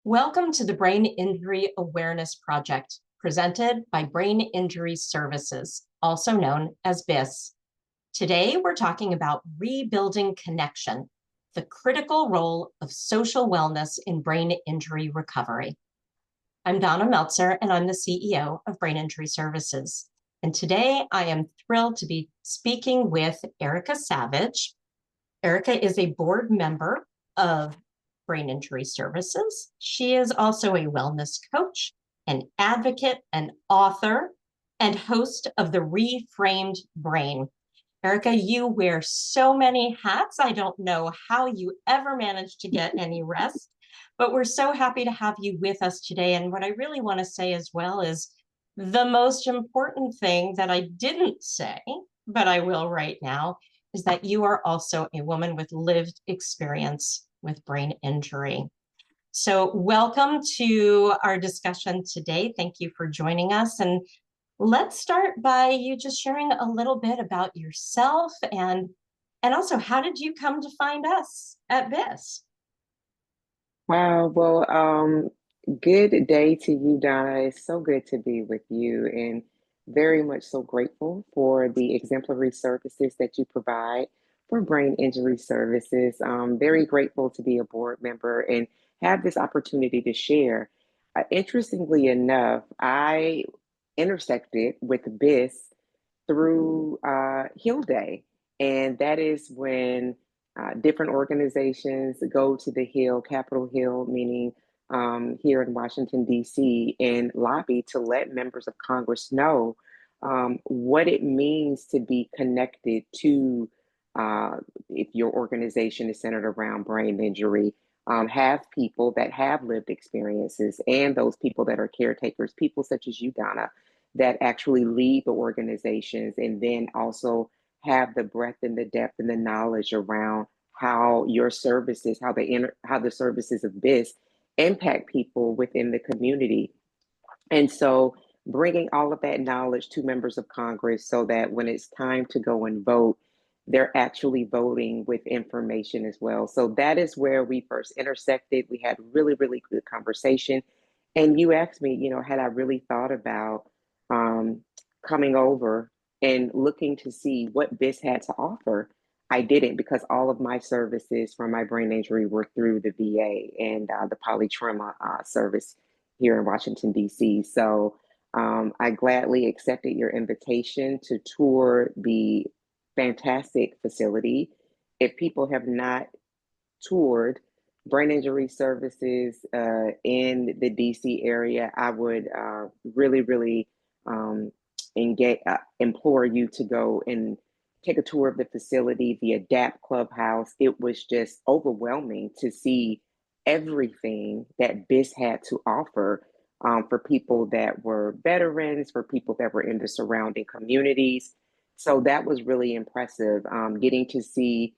Welcome to the Brain Injury Awareness Project, presented by Brain Injury Services, also known as BIS. Today, we're talking about rebuilding connection, the critical role of social wellness in brain injury recovery. I'm Donna Meltzer, and I'm the CEO of Brain Injury Services. And today, I am thrilled to be speaking with Erica Savage. Erica is a board member of Brain Injury Services. She is also a wellness coach, an advocate, an author, and host of the Reframed Brain. Erica, you wear so many hats. I don't know how you ever manage to get any rest, but we're so happy to have you with us today. And what I really want to say as well is the most important thing that I didn't say, but I will right now, is that you are also a woman with lived experience with brain injury. So welcome to our discussion today. Thank you for joining us. And let's start by you just sharing a little bit about yourself and also how did you come to find us at BIS? Wow. Well, good day to you, Donna. It's so good to be with you and very much so grateful for the exemplary services that you provide for Brain Injury Services. Very grateful to be a board member and have this opportunity to share. Interestingly enough, I intersected with BIS through Hill Day, and that is when different organizations go to the Hill, Capitol Hill, meaning here in Washington, D.C., and lobby to let members of Congress know what it means to be connected to, if your organization is centered around brain injury, have people that have lived experiences and those people that are caretakers, people such as you, Donna, that actually lead the organizations and then also have the breadth and the depth and the knowledge around how your services, how the services of BIS impact people within the community. And so bringing all of that knowledge to members of Congress so that when it's time to go and vote, they're actually voting with information as well. So that is where we first intersected. We had really, really good conversation. And you asked me, had I really thought about um, coming over and looking to see what BIS had to offer. I didn't, because all of my services for my brain injury were through the VA and the polytrauma service here in Washington, D.C. So I gladly accepted your invitation to tour the fantastic facility. If people have not toured brain injury services in the DC area, I would really, really implore you to go and take a tour of the facility, the Adapt Clubhouse. It was just overwhelming to see everything that BIS had to offer for people that were veterans, for people that were in the surrounding communities. So that was really impressive, getting to see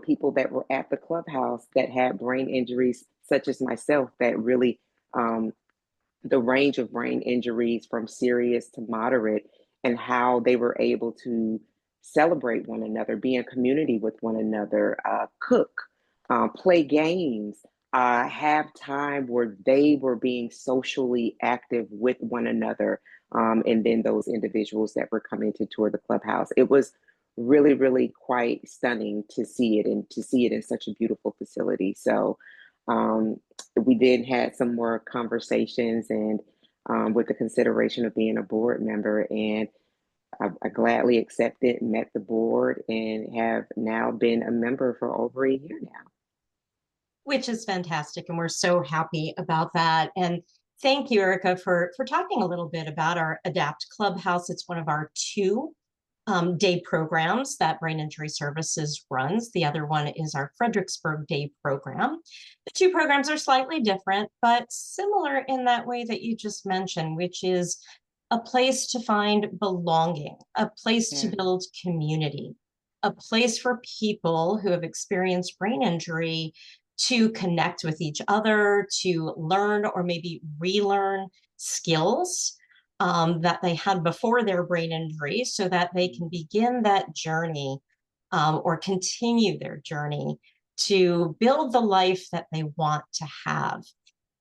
people that were at the clubhouse that had brain injuries, such as myself, that really the range of brain injuries from serious to moderate, and how they were able to celebrate one another, be in community with one another, cook, play games, have time where they were being socially active with one another. And then those individuals that were coming to tour the clubhouse. It was really, really quite stunning to see it, and to see it in such a beautiful facility. So we did had some more conversations, and with the consideration of being a board member, and I gladly accepted, met the board, and have now been a member for over a year now. Which is fantastic. And we're so happy about that. And thank you, Erica, for talking a little bit about our Adapt Clubhouse. It's one of our two day programs that Brain Injury Services runs. The other one is our Fredericksburg Day program. The two programs are slightly different, but similar in that way that you just mentioned, which is a place to find belonging, a place to build community, a place for people who have experienced brain injury to connect with each other, to learn or maybe relearn skills that they had before their brain injury, so that they can begin that journey or continue their journey to build the life that they want to have.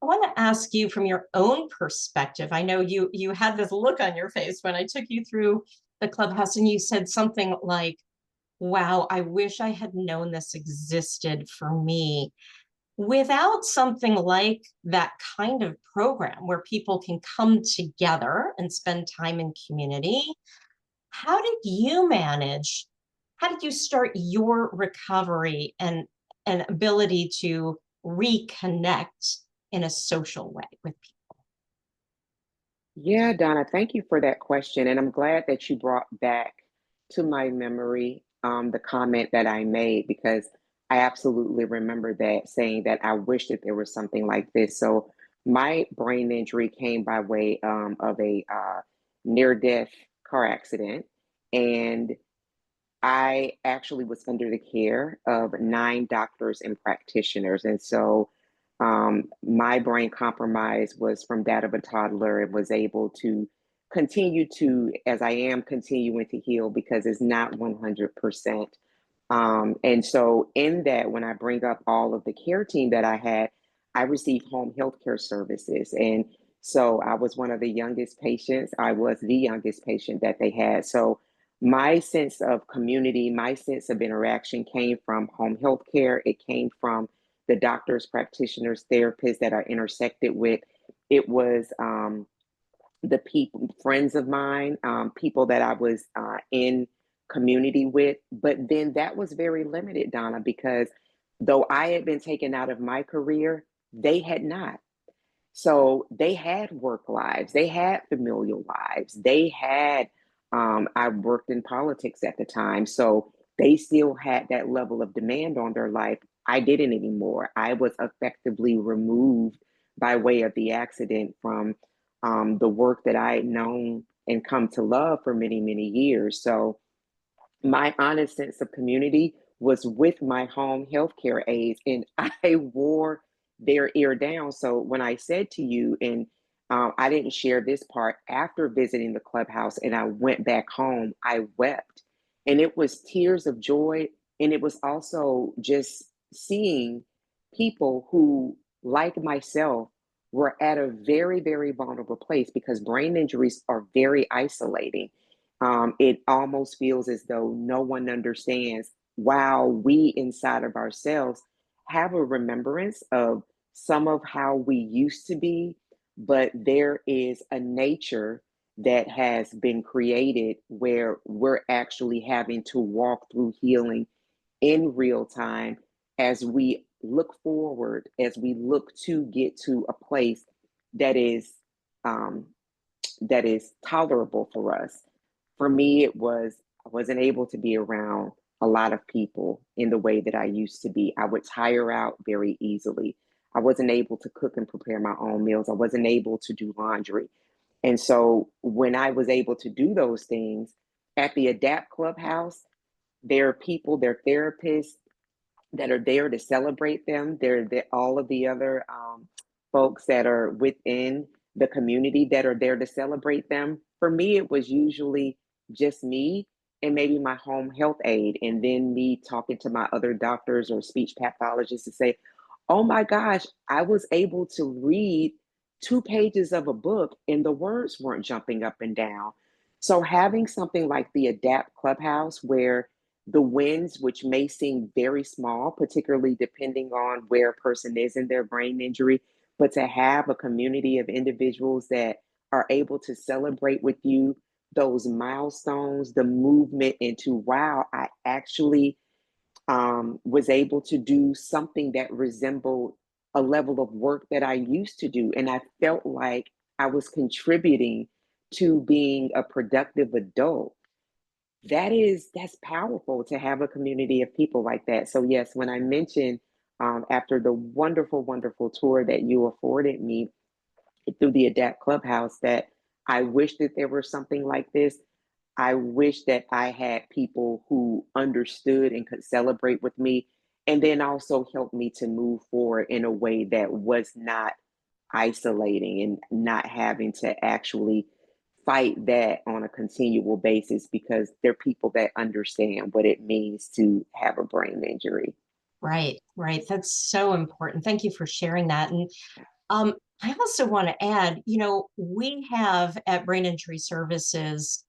I want to ask you from your own perspective. I know you had this look on your face when I took you through the Clubhouse, and you said something like, wow, I wish I had known this existed for me. Without something like that kind of program where people can come together and spend time in community, how did you manage? How did you start your recovery and ability to reconnect in a social way with people? Yeah, Donna, thank you for that question. And I'm glad that you brought back to my memory the comment that I made, because I absolutely remember that, saying that I wish that there was something like this. So my brain injury came by way of a near-death car accident. And I actually was under the care of 9 doctors and practitioners. And so my brain compromise was from that of a toddler, and was able to continue to, as I am continuing to heal, because it's not 100%. And so, in that, when I bring up all of the care team that I had, I received home health care services. And so I was one of the youngest patients. I was the youngest patient that they had. So my sense of community, my sense of interaction came from home health care. It came from the doctors, practitioners, therapists that I intersected with. It was the people, friends of mine, people that I was in community with. But then that was very limited, Donna, because though I had been taken out of my career, they had not. So they had work lives, they had familial lives, they had, I worked in politics at the time. So they still had that level of demand on their life. I didn't anymore. I was effectively removed by way of the accident from the work that I had known and come to love for many, many years. So my honest sense of community was with my home healthcare aides, and I wore their ear down. So when I said to you, and I didn't share this part, after visiting the clubhouse and I went back home, I wept. And it was tears of joy. And it was also just seeing people who, like myself, were at a very, very vulnerable place, because brain injuries are very isolating. It almost feels as though no one understands, while we inside of ourselves have a remembrance of some of how we used to be, but there is a nature that has been created where we're actually having to walk through healing in real time, as we look forward, as we look to get to a place that is um, that is tolerable for us. For me, it was, I wasn't able to be around a lot of people in the way that I used to be. I would tire out very easily. I wasn't able to cook and prepare my own meals. I wasn't able to do laundry. And so when I was able to do those things at the Adapt Clubhouse, there are people, there are therapists that are there to celebrate them. All of the other folks that are within the community that are there to celebrate them. For me, it was usually just me and maybe my home health aide, and then me talking to my other doctors or speech pathologists to say, oh my gosh, I was able to read 2 pages of a book and the words weren't jumping up and down. So having something like the Adapt Clubhouse, where the wins, which may seem very small, particularly depending on where a person is in their brain injury, but to have a community of individuals that are able to celebrate with you those milestones, the movement into, wow, I actually was able to do something that resembled a level of work that I used to do. And I felt like I was contributing to being a productive adult. That's powerful, to have a community of people like that. So yes, when I mentioned after the wonderful, wonderful tour that you afforded me through the Adapt Clubhouse, that I wish that there was something like this. I wish that I had people who understood and could celebrate with me, and then also help me to move forward in a way that was not isolating and not having to actually fight that on a continual basis, because there are people that understand what it means to have a brain injury. Right, right. That's so important. Thank you for sharing that. And I also want to add, you know, we have at Brain Injury Services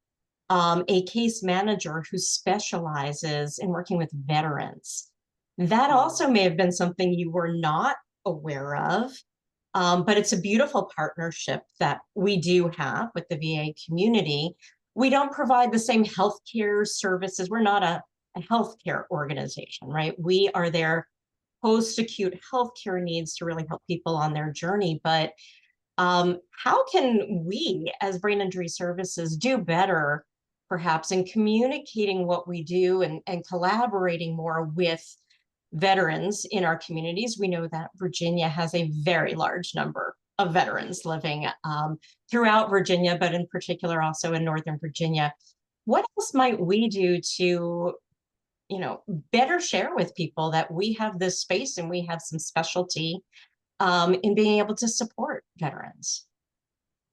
a case manager who specializes in working with veterans. That also may have been something you were not aware of, but it's a beautiful partnership that we do have with the VA community. We don't provide the same healthcare services. We're not a healthcare organization, right? We are there post-acute healthcare needs to really help people on their journey. But how can we, as Brain Injury Services, do better, perhaps, in communicating what we do and collaborating more with veterans in our communities? We know that Virginia has a very large number of veterans living throughout Virginia, but in particular also in Northern Virginia. What else might we do to, you know, better share with people that we have this space and we have some specialty in being able to support veterans?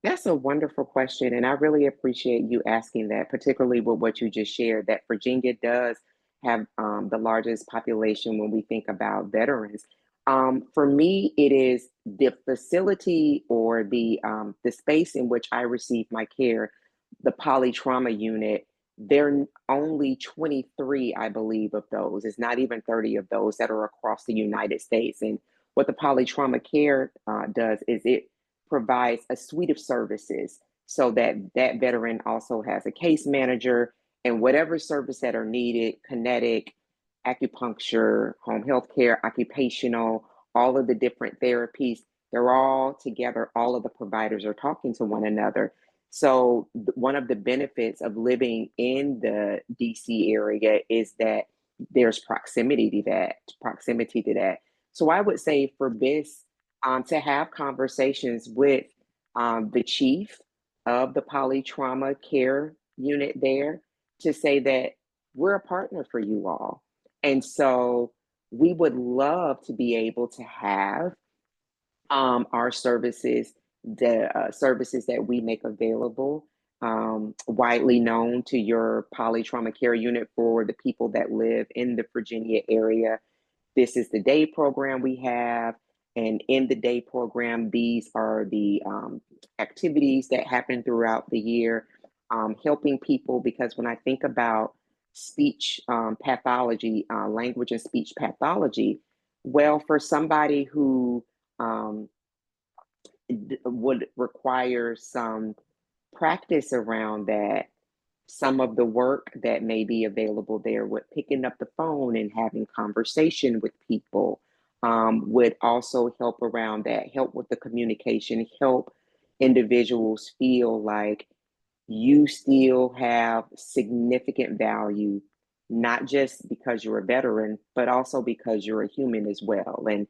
That's a wonderful question, and I really appreciate you asking that, particularly with what you just shared, that Virginia does have the largest population when we think about veterans. For me, it is the facility or the space in which I receive my care, the polytrauma unit. There are only 23, I believe, of those. It's not even 30 of those that are across the United States. And what the polytrauma care does is it provides a suite of services so that that veteran also has a case manager and whatever service that are needed, kinetic, acupuncture, home health care, occupational, all of the different therapies, they're all together. All of the providers are talking to one another. So one of the benefits of living in the DC area is that there's proximity to that. So I would say for BIS, to have conversations with the chief of the polytrauma care unit there to say that we're a partner for you all. And so we would love to be able to have our services, the services that we make available, widely known to your polytrauma care unit for the people that live in the Virginia area. This is the day program we have. And in the day program, these are the activities that happen throughout the year, helping people. Because when I think about speech pathology, language and speech pathology, well, for somebody who um, would require some practice around that, some of the work that may be available there with picking up the phone and having conversation with people would also help around that, help with the communication, help individuals feel like you still have significant value, not just because you're a veteran, but also because you're a human as well. And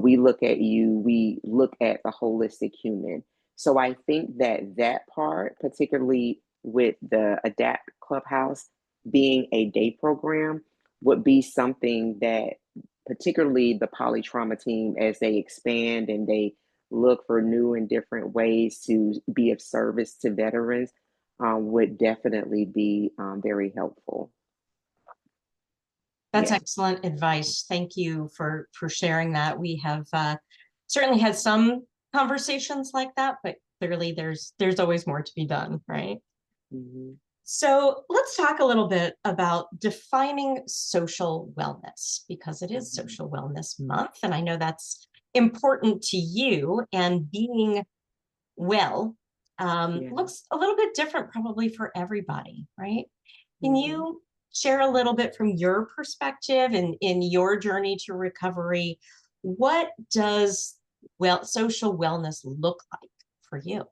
we look at you, we look at the holistic human. So I think that that part, particularly with the Adapt Clubhouse being a day program, would be something that particularly the polytrauma team, as they expand and they look for new and different ways to be of service to veterans, would definitely be very helpful. That's Yes. excellent advice. Thank you for sharing that. We have certainly had some conversations like that, but clearly there's always more to be done, right? Mm-hmm. So let's talk a little bit about defining social wellness, because it is Social Wellness Month, and I know that's important to you. And being well looks a little bit different probably for everybody, right? Can you share a little bit from your perspective and in your journey to recovery? What does social wellness look like for you?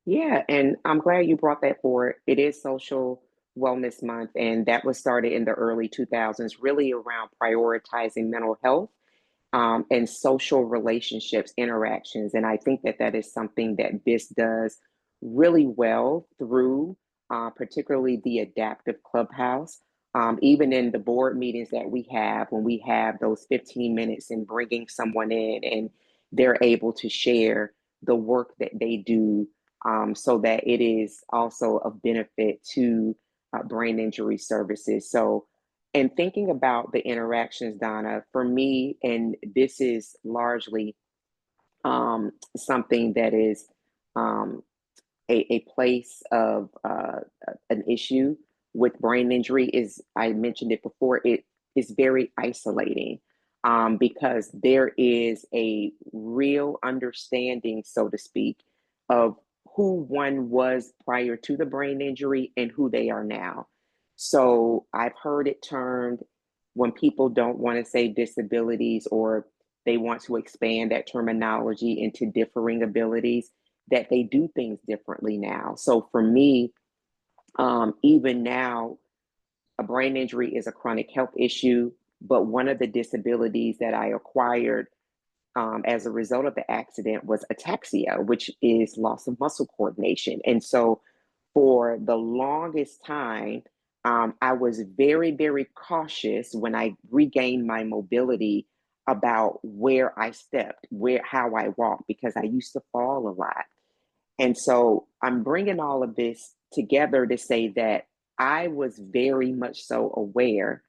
Yeah, and I'm glad you brought that forward. It is Social Wellness Month, and that was started in the early 2000s, really around prioritizing mental health and social relationships, interactions. And I think that that is something that BIS does really well through particularly the adaptive clubhouse. Even in the board meetings that we have, when we have those 15 minutes and bringing someone in and they're able to share the work that they do so that it is also of benefit to brain injury services. So and thinking about the interactions, Donna, for me, and this is largely something that is um, a place of an issue with brain injury is, I mentioned it before, it is very isolating because there is a real understanding, so to speak, of who one was prior to the brain injury and who they are now. So I've heard it termed, when people don't want to say disabilities or they want to expand that terminology into differing abilities, that they do things differently now. So for me, even now, a brain injury is a chronic health issue, but one of the disabilities that I acquired as a result of the accident was ataxia, which is loss of muscle coordination. And so for the longest time, I was very, very cautious when I regained my mobility about where I stepped, how I walked, because I used to fall a lot. And so I'm bringing all of this together to say that I was very much so aware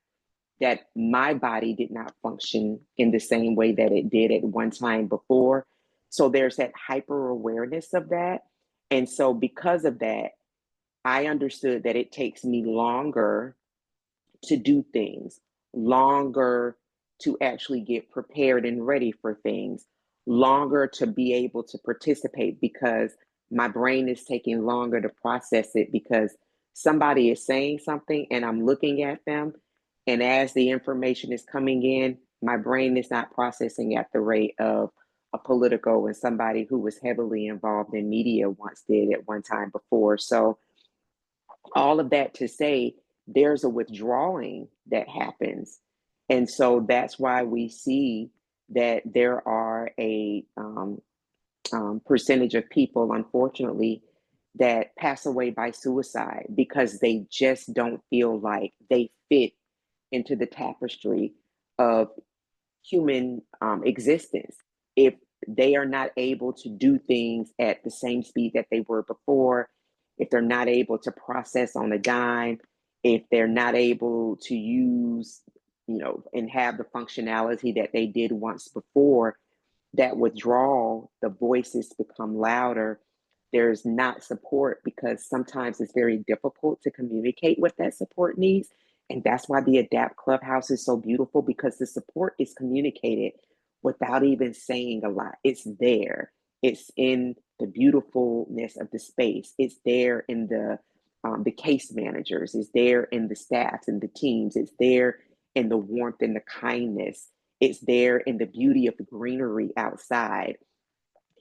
that my body did not function in the same way that it did at one time before. So there's that hyper awareness of that. And so because of that, I understood that it takes me longer to do things, longer to actually get prepared and ready for things, longer to be able to participate because my brain is taking longer to process it because somebody is saying something and I'm looking at them. And as the information is coming in, my brain is not processing at the rate of a political and somebody who was heavily involved in media once did at one time before. So all of that to say there's a withdrawing that happens. And so that's why we see that there are a percentage of people, unfortunately, that pass away by suicide because they just don't feel like they fit into the tapestry of human existence. If they are not able to do things at the same speed that they were before, if they're not able to process on a dime, if they're not able to use, and have the functionality that they did once before, that withdrawal, the voices become louder. There's not support because sometimes it's very difficult to communicate what that support needs. And that's why the Adapt Clubhouse is so beautiful because the support is communicated without even saying a lot. It's there. It's in the beautifulness of the space. It's there in the case managers. It's there in the staffs and the teams. It's there in the warmth and the kindness. It's there in the beauty of the greenery outside.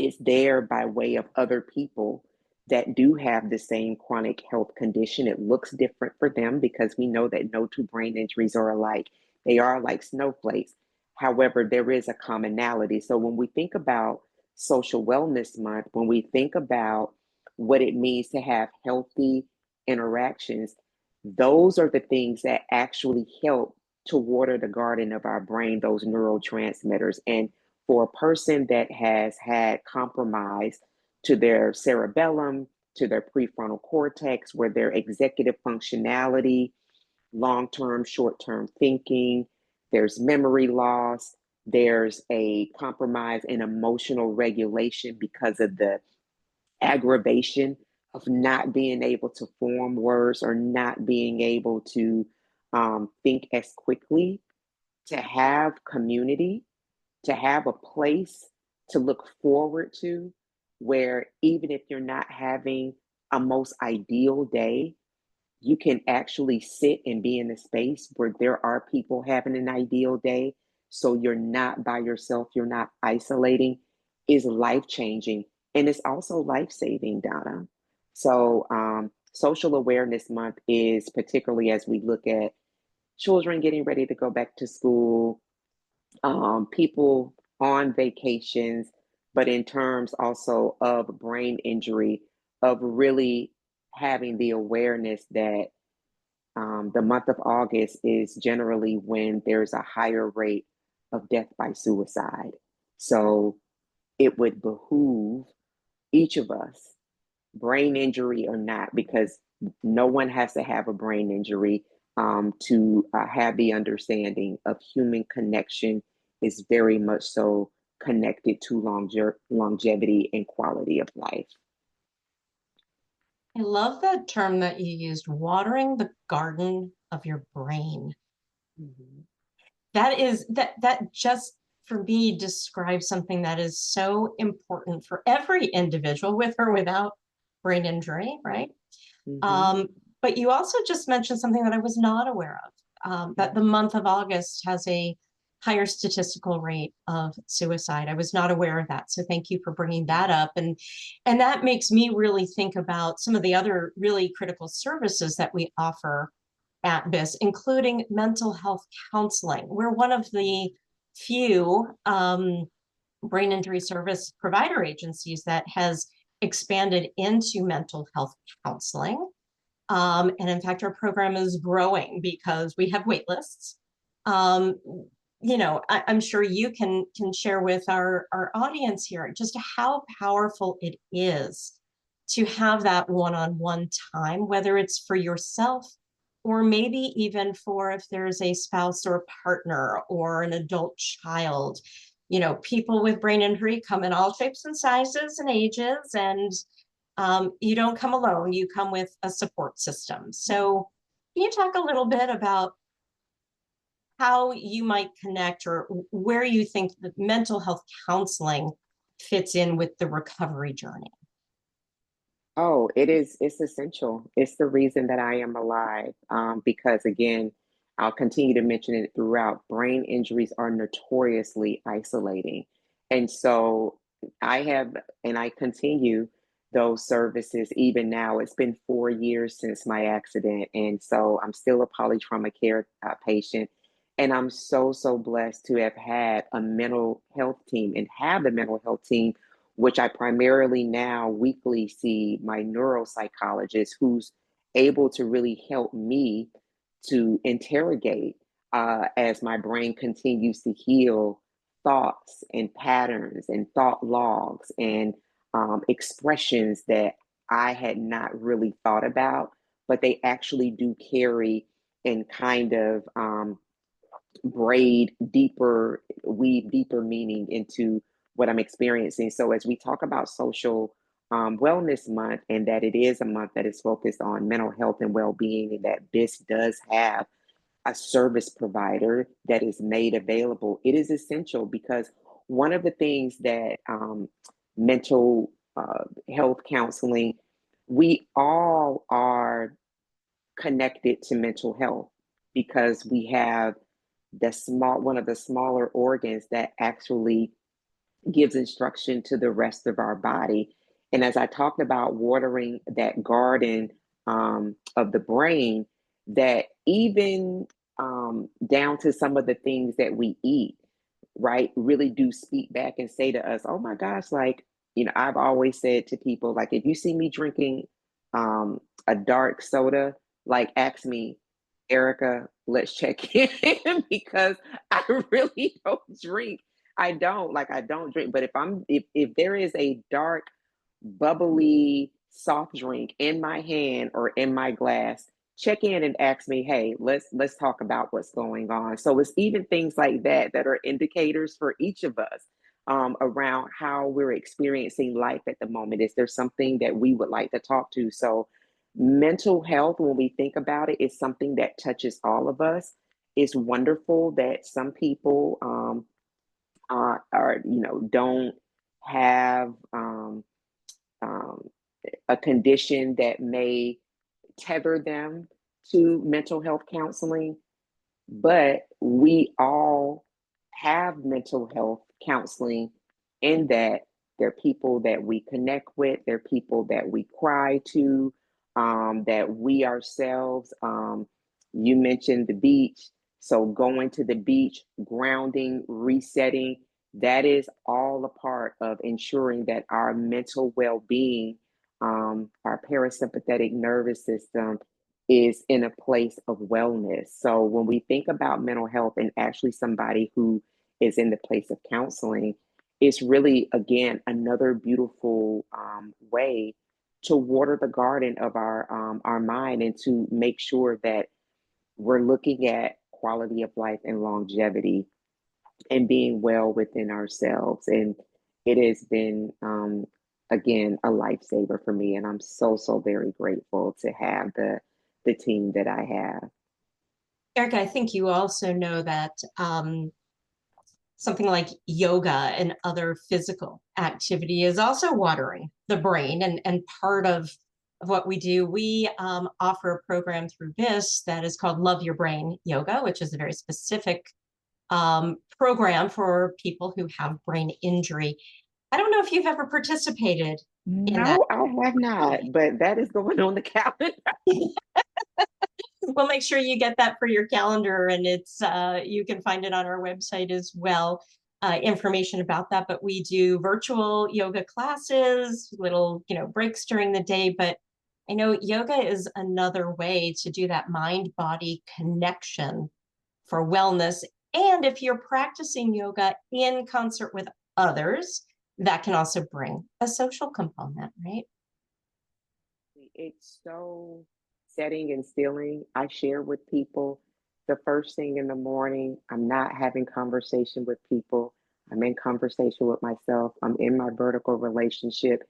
It's there by way of other people that do have the same chronic health condition. It looks different for them because we know that no two brain injuries are alike. They are like snowflakes. However, there is a commonality. So when we think about Social Wellness Month, when we think about what it means to have healthy interactions, those are the things that actually help to water the garden of our brain, those neurotransmitters. And for a person that has had compromise to their cerebellum, to their prefrontal cortex, where their executive functionality, long-term, short-term thinking, there's memory loss, there's a compromise in emotional regulation because of the aggravation of not being able to form words or not being able to think as quickly, to have community, to have a place to look forward to, where even if you're not having a most ideal day, you can actually sit and be in a space where there are people having an ideal day. So you're not by yourself, you're not isolating, is life changing. And it's also life saving, Donna. So, Social Awareness Month is particularly as we look at children getting ready to go back to school, people on vacations, but in terms also of brain injury, of really having the awareness that the month of August is generally when there's a higher rate of death by suicide. So it would behoove each of us, brain injury or not, because no one has to have a brain injury to have the understanding of human connection is very much so connected to longevity and quality of life. I love that term that you used, watering the garden of your brain. Mhm. That just for me describes something that is so important for every individual with or without brain injury, right? Mhm. Um, but you also just mentioned something that I was not aware of, that the month of August has a higher statistical rate of suicide. I was not aware of that. So thank you for bringing that up. And that makes me really think about some of the other really critical services that we offer at BIS, including mental health counseling. We're one of the few brain injury service provider agencies that has expanded into mental health counseling. And in fact, our program is growing because we have wait lists. Um, I'm sure you can share with our audience here just how powerful it is to have that one-on-one time, whether it's for yourself or maybe even for if there's a spouse or a partner or an adult child. People with brain injury come in all shapes and sizes and ages, and you don't come alone, you come with a support system. So can you talk a little bit about how you might connect or where you think that mental health counseling fits in with the recovery journey? Oh, it's essential. It's the reason that I am alive. Because again, I'll continue to mention it throughout. Brain injuries are notoriously isolating. And so I have, and I continue those services even now. It's been 4 years since my accident. And so I'm still a polytrauma care patient. And I'm so, so blessed to have had a mental health team and have the mental health team, which I primarily now weekly see my neuropsychologist, who's able to really help me to interrogate as my brain continues to heal thoughts and patterns and thought logs and expressions that I had not really thought about, but they actually do carry and kind of weave deeper meaning into what I'm experiencing. So as we talk about social wellness month, and that it is a month that is focused on mental health and well-being, and that BIS does have a service provider that is made available, it is essential because one of the things that mental health counseling, we all are connected to mental health because we have one of the smaller organs that actually gives instruction to the rest of our body. And as I talked about watering that garden of the brain, that even down to some of the things that we eat, right, really do speak back and say to us, oh my gosh, like, I've always said to people, like, if you see me drinking a dark soda, like, ask me, Erica, let's check in because I really don't drink. I don't drink. But if there is a dark, bubbly soft drink in my hand or in my glass, check in and ask me, hey, let's talk about what's going on. So it's even things like that that are indicators for each of us around how we're experiencing life at the moment. Is there something that we would like to talk to? So mental health, when we think about it, is something that touches all of us. It's wonderful that some people don't have um, a condition that may tether them to mental health counseling, but we all have mental health counseling in that they're people that we connect with, they're people that we cry to, that we ourselves, you mentioned the beach. So going to the beach, grounding, resetting, that is all a part of ensuring that our mental well-being, our parasympathetic nervous system is in a place of wellness. So when we think about mental health and actually somebody who is in the place of counseling, it's really, again, another beautiful way to water the garden of our mind and to make sure that we're looking at quality of life and longevity and being well within ourselves. And it has been, again, a lifesaver for me. And I'm so, so very grateful to have the team that I have. Erica, I think you also know that something like yoga and other physical activity is also watering the brain. And part of what we do, we offer a program through BIS that is called Love Your Brain Yoga, which is a very specific program for people who have brain injury. I don't know if you've ever participated in that. No, I have not, but that is going on the calendar. We'll make sure you get that for your calendar, and it's you can find it on our website as well. Information about that, but we do virtual yoga classes, little breaks during the day. But I know yoga is another way to do that mind-body connection for wellness. And if you're practicing yoga in concert with others, that can also bring a social component, right? It's so setting and stealing. I share with people the first thing in the morning. I'm not having conversation with people. I'm in conversation with myself. I'm in my vertical relationship.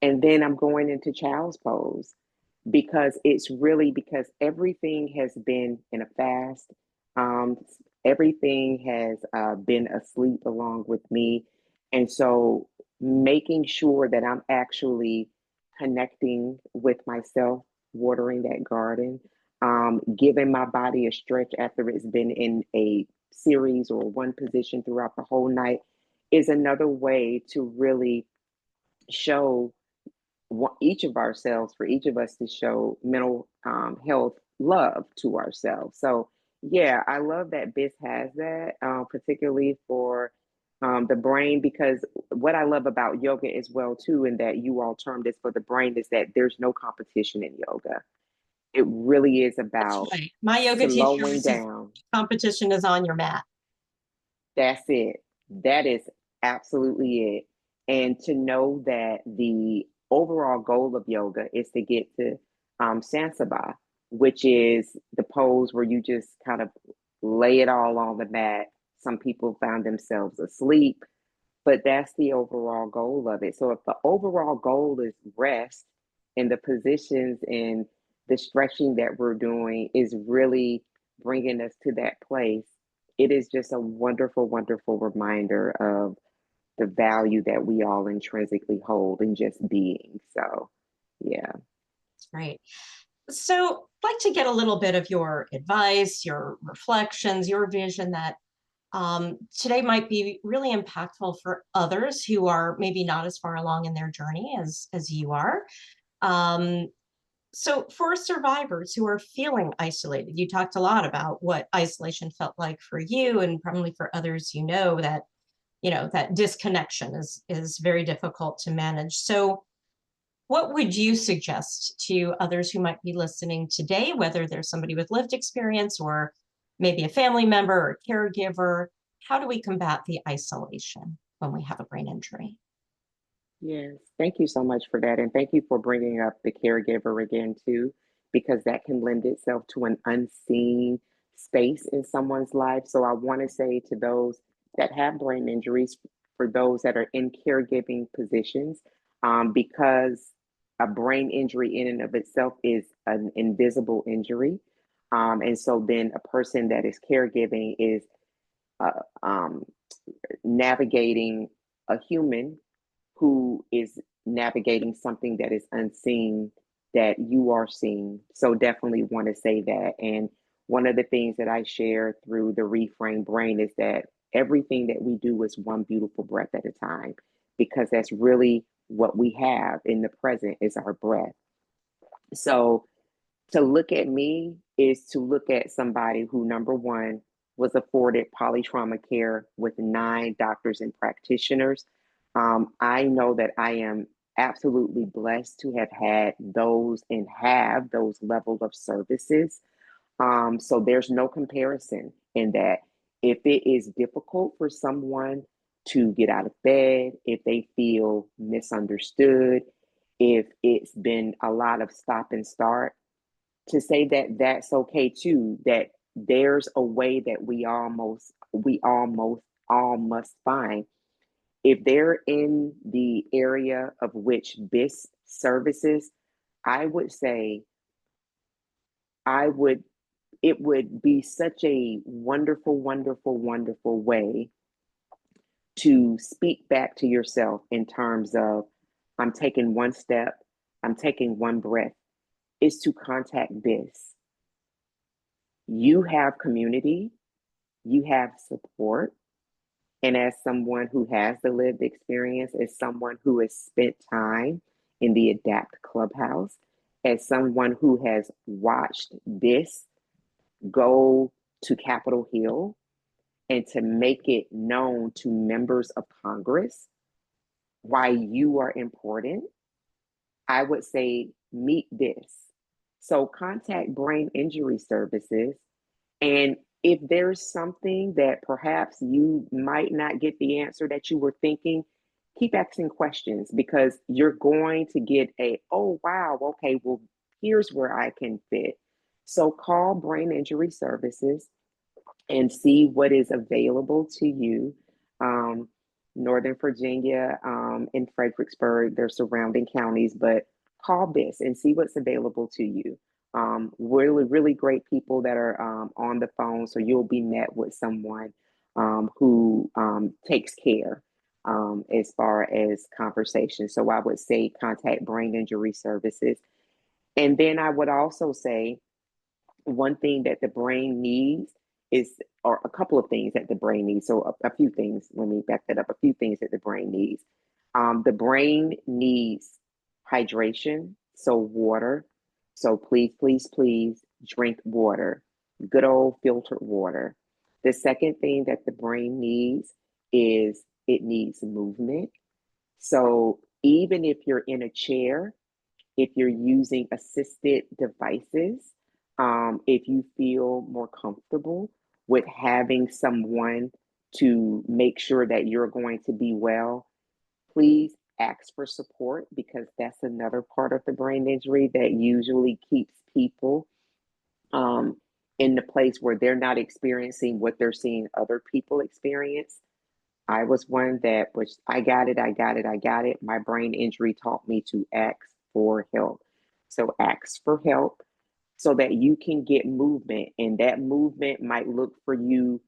And then I'm going into child's pose because it's really because everything has been in a fast. Um, Everything has been asleep along with me. And so making sure that I'm actually connecting with myself, watering that garden, giving my body a stretch after it's been in a series or one position throughout the whole night is another way to really show each of ourselves, for each of us to show mental health love to ourselves. So, yeah, I love that BIS has that, particularly for the brain, because what I love about yoga as well too, and that you all termed this for the brain, is that there's no competition in yoga. It really is That's about right. My yoga teacher slowing says down. competition is on your mat. That's it. That is absolutely it. And to know that the overall goal of yoga is to get to Sansaba, which is the pose where you just kind of lay it all on the mat. Some people found themselves asleep, but that's the overall goal of it. So if the overall goal is rest, and the positions and the stretching that we're doing is really bringing us to that place, it is just a wonderful, wonderful reminder of the value that we all intrinsically hold in just being. So, yeah. Right. So I'd like to get a little bit of your advice, your reflections, your vision that today might be really impactful for others who are maybe not as far along in their journey as you are. Um, so for survivors who are feeling isolated, you talked a lot about what isolation felt like for you, and probably for others, that that disconnection is very difficult to manage. So what would you suggest to others who might be listening today, whether there's somebody with lived experience or maybe a family member or caregiver? How do we combat the isolation when we have a brain injury? Yes, thank you so much for that. And thank you for bringing up the caregiver again, too, because that can lend itself to an unseen space in someone's life. So I want to say to those that have brain injuries, for those that are in caregiving positions, because a brain injury in and of itself is an invisible injury. And so then a person that is caregiving is uh, um, navigating a human who is navigating something that is unseen that you are seeing. So definitely want to say that. And one of the things that I share through the Reframed Brain is that everything that we do is one beautiful breath at a time, because that's really what we have in the present is our breath. So to look at me is to look at somebody who, number one, was afforded polytrauma care with 9 doctors and practitioners. I know that I am absolutely blessed to have had those and have those level of services. So there's no comparison in that. If it is difficult for someone to get out of bed, if they feel misunderstood, if it's been a lot of stop and start, to say that that's okay too, that there's a way that we almost all must find. If they're in the area of which BIS services, I would say I would it would be such a wonderful, wonderful, wonderful way to speak back to yourself in terms of, I'm taking one step, I'm taking one breath, is to contact BIS. You have community, you have support. And as someone who has the lived experience, as someone who has spent time in the ADAPT Clubhouse, as someone who has watched this go to Capitol Hill and to make it known to members of Congress why you are important, I would say meet this. So contact Brain Injury Services. And if there's something that perhaps you might not get the answer that you were thinking, keep asking questions, because you're going to get oh, wow, okay, well, here's where I can fit. So call Brain Injury Services and see what is available to you. Northern Virginia and Fredericksburg, they're surrounding counties, but call BIS and see what's available to you. Really, really great people that are on the phone. So you'll be met with someone who takes care as far as conversation. So I would say contact Brain Injury Services. And then I would also say one thing that the brain needs is, or a couple of things that the brain needs. So a few things, let me back that up, a few things that the brain needs. The brain needs hydration, so water. So please, please, please drink water, good old filtered water. The second thing that the brain needs is it needs movement. So even if you're in a chair, if you're using assisted devices, if you feel more comfortable with having someone to make sure that you're going to be well, please ask for support, because that's another part of the brain injury that usually keeps people in the place where they're not experiencing what they're seeing other people experience. I was one that was, I got it, I got it, I got it. My brain injury taught me to ask for help. So ask for help so that you can get movement. And that movement might look for you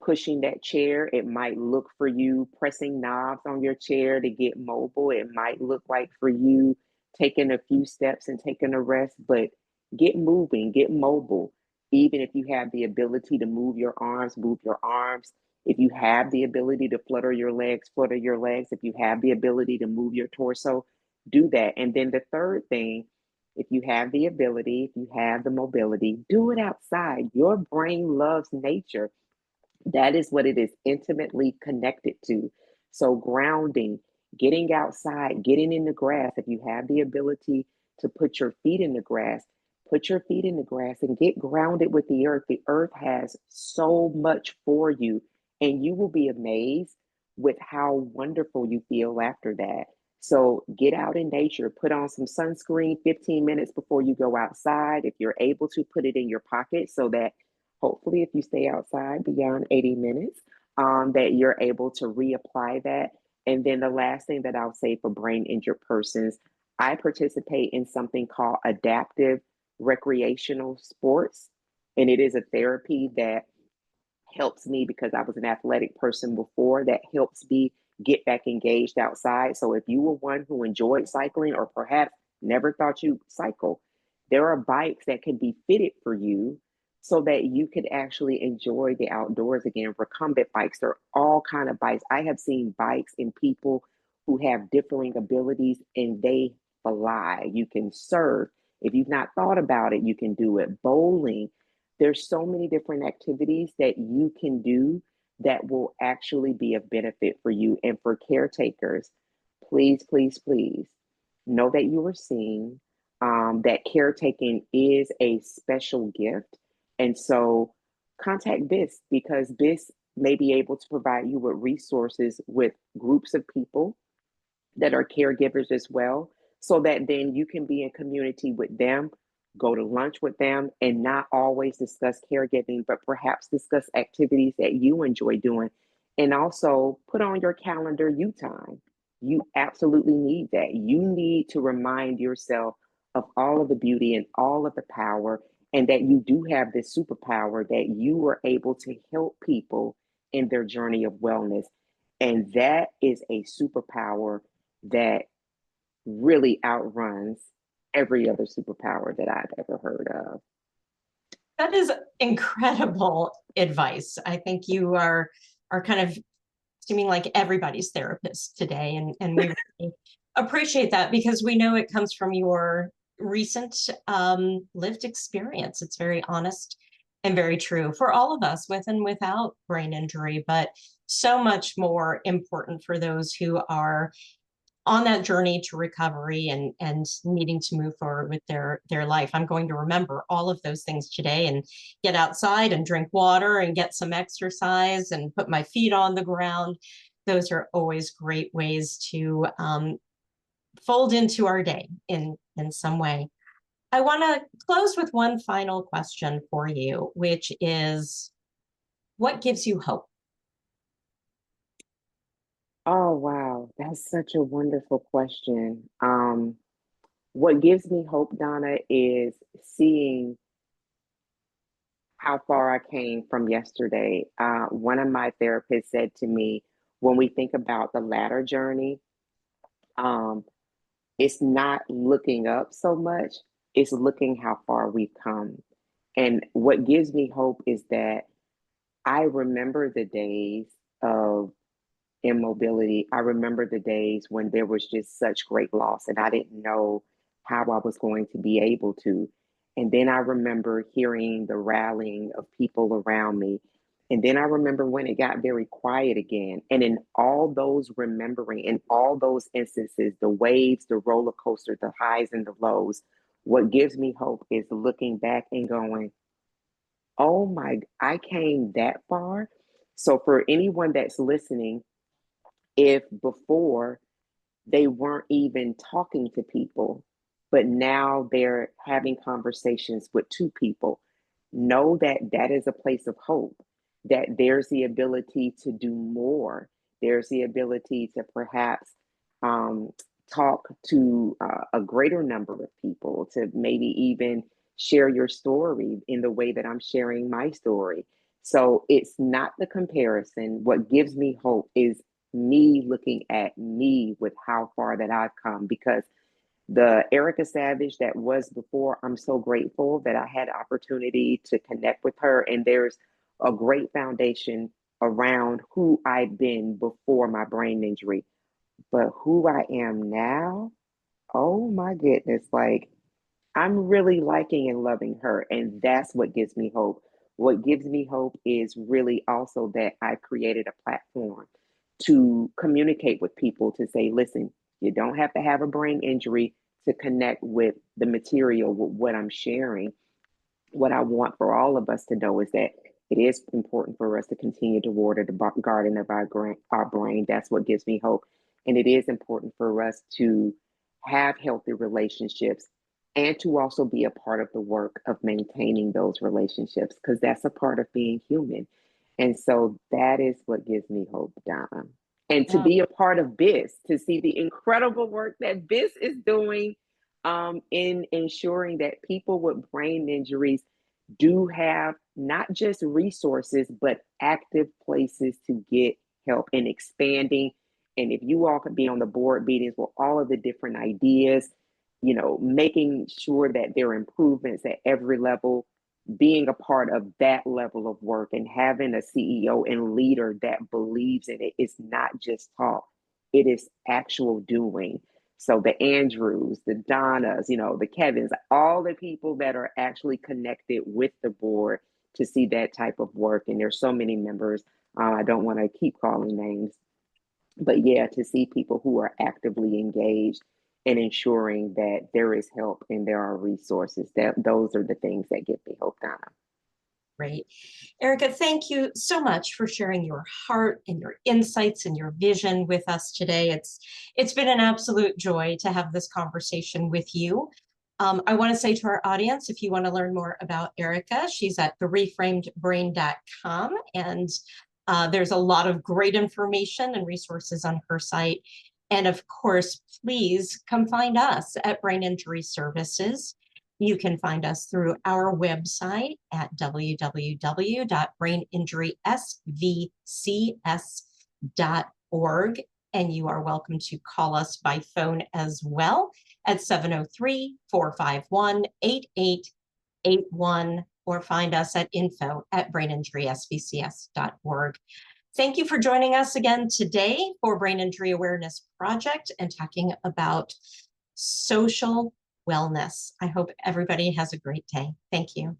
pushing that chair. It might look for you pressing knobs on your chair to get mobile. It might look like for you taking a few steps and taking a rest, but get moving, get mobile. Even if you have the ability to move your arms, move your arms. If you have the ability to flutter your legs, flutter your legs. If you have the ability to move your torso, do that. And then the third thing, if you have the ability, if you have the mobility, do it outside. Your brain loves nature. That is what it is intimately connected to. So, grounding, getting outside, getting in the grass. If you have the ability to put your feet in the grass, put your feet in the grass and get grounded with the earth. The earth has so much for you, and you will be amazed with how wonderful you feel after that. So, get out in nature, put on some sunscreen 15 minutes before you go outside. If you're able to, put it in your pocket so that hopefully, if you stay outside beyond 80 minutes, that you're able to reapply that. And then the last thing that I'll say for brain injured persons, I participate in something called adaptive recreational sports. And it is a therapy that helps me, because I was an athletic person before, that helps me get back engaged outside. So if you were one who enjoyed cycling or perhaps never thought you'd cycle, there are bikes that can be fitted for you so that you could actually enjoy the outdoors again. Recumbent bikes, there are all kind of bikes. I have seen bikes in people who have differing abilities and they fly. You can surf. If you've not thought about it, you can do it. Bowling. There's so many different activities that you can do that will actually be of benefit for you. And for caretakers, please, please, please know that you are seen, that caretaking is a special gift. And so contact BIS, because BIS may be able to provide you with resources with groups of people that are caregivers as well, so that then you can be in community with them, go to lunch with them, and not always discuss caregiving, but perhaps discuss activities that you enjoy doing. And also put on your calendar you time. You absolutely need that. You need to remind yourself of all of the beauty and all of the power, and that you do have this superpower that you are able to help people in their journey of wellness. And that is a superpower that really outruns every other superpower that I've ever heard of. That is incredible advice. I think you are kind of seeming like everybody's therapist today, and we really appreciate that because we know it comes from your recent lived experience. It's very honest and very true for all of us with and without brain injury, but so much more important for those who are on that journey to recovery and needing to move forward with their life. I'm going to remember all of those things today and get outside and drink water and get some exercise and put my feet on the ground. Those are always great ways to fold into our day in some way. I want to close with one final question for you, which is, what gives you hope? Oh, wow. That's such a wonderful question. What gives me hope, Donna, is seeing how far I came from yesterday. One of my therapists said to me, when we think about the latter journey, um, it's not looking up so much, it's looking how far we've come. And what gives me hope is that I remember the days of immobility. I remember the days when there was just such great loss and I didn't know how I was going to be able to. And then I remember hearing the rallying of people around me. And then I remember when it got very quiet again. And in all those remembering, in all those instances, the waves, the roller coaster, the highs and the lows, what gives me hope is looking back and going, oh my, I came that far. So for anyone that's listening, if before they weren't even talking to people, but now they're having conversations with two people, know that that is a place of hope, that there's the ability to do more. There's the ability to perhaps um, talk to a greater number of people, to maybe even share your story in the way that I'm sharing my story. So it's not the comparison. What gives me hope is me looking at me with how far that I've come, because the Erica Savage that was before, I'm so grateful that I had opportunity to connect with her. And there's a great foundation around who I'd been before my brain injury. But who I am now, oh my goodness, like I'm really liking and loving her. And that's what gives me hope. What gives me hope is really also that I created a platform to communicate with people to say, listen, you don't have to have a brain injury to connect with the material, with what I'm sharing. What I want for all of us to know is that it is important for us to continue to water the garden of our brain. That's what gives me hope. And it is important for us to have healthy relationships and to also be a part of the work of maintaining those relationships, because that's a part of being human. And so that is what gives me hope, Donna. And to Yeah. be a part of BIS, to see the incredible work that BIS is doing in ensuring that people with brain injuries do have not just resources, but active places to get help, and expanding. And if you all could be on the board meetings with all of the different ideas, making sure that there are improvements at every level, being a part of that level of work and having a CEO and leader that believes in it. It's not just talk, it is actual doing. So the Andrews, the Donnas, the Kevins, all the people that are actually connected with the board to see that type of work. And there's so many members. I don't want to keep calling names, but yeah, to see people who are actively engaged in ensuring that there is help and there are resources, that those are the things that give me hope, Donna. Great. Erica, thank you so much for sharing your heart and your insights and your vision with us today. It's been an absolute joy to have this conversation with you. I want to say to our audience, if you want to learn more about Erica, she's at thereframedbrain.com, and There's a lot of great information and resources on her site. And of course, please come find us at Brain Injury Services. You can find us through our website at www.braininjurysvcs.org. And you are welcome to call us by phone as well at 703-451-8881, or find us at info@braininjurysvcs.org. Thank you for joining us again today for Brain Injury Awareness Project and talking about social wellness. I hope everybody has a great day. Thank you.